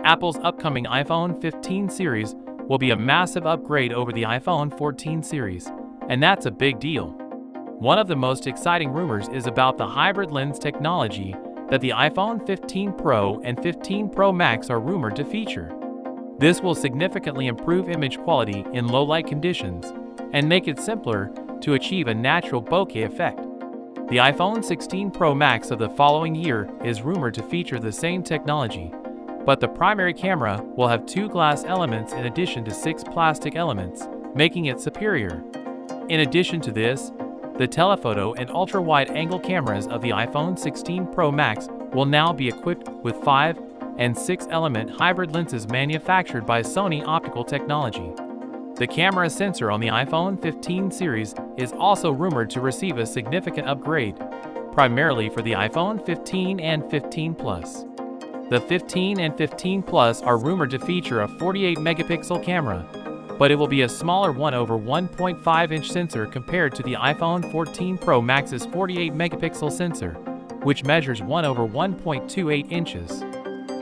Apple's upcoming iPhone 15 series will be a massive upgrade over the iPhone 14 series, and that's a big deal. One of the most exciting rumors is about the hybrid lens technology that the iPhone 15 Pro and 15 Pro Max are rumored to feature. This will significantly improve image quality in low-light conditions and make it simpler to achieve a natural bokeh effect. The iPhone 16 Pro Max of the following year is rumored to feature the same technology, but the primary camera will have 2 glass elements in addition to 6 plastic elements, making it superior. In addition to this, the telephoto and ultra-wide-angle cameras of the iPhone 16 Pro Max will now be equipped with 5 and 6-element hybrid lenses manufactured by Sony Optical Technology. The camera sensor on the iPhone 15 series is also rumored to receive a significant upgrade, primarily for the iPhone 15 and 15 Plus. The 15 and 15 Plus are rumored to feature a 48-megapixel camera, but it will be a smaller 1/1.5-inch sensor compared to the iPhone 14 Pro Max's 48-megapixel sensor, which measures 1/1.28 inches.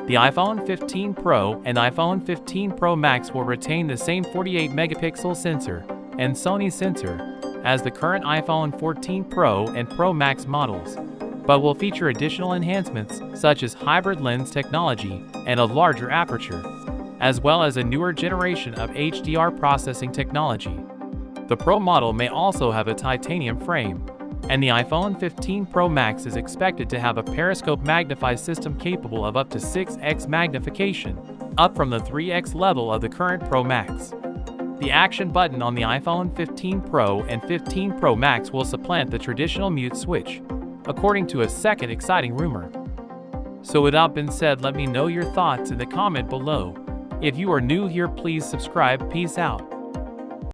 The iPhone 15 Pro and iPhone 15 Pro Max will retain the same 48-megapixel sensor and Sony sensor as the current iPhone 14 Pro and Pro Max models, but will feature additional enhancements such as hybrid lens technology and a larger aperture, as well as a newer generation of HDR processing technology. The Pro model may also have a titanium frame, and the iPhone 15 Pro Max is expected to have a periscope magnify system capable of up to 6x magnification, up from the 3x level of the current Pro Max. The action button on the iPhone 15 Pro and 15 Pro Max will supplant the traditional mute switch, according to a second exciting rumor. So with that being said, let me know your thoughts in the comment below. If you are new here, please subscribe. Peace out.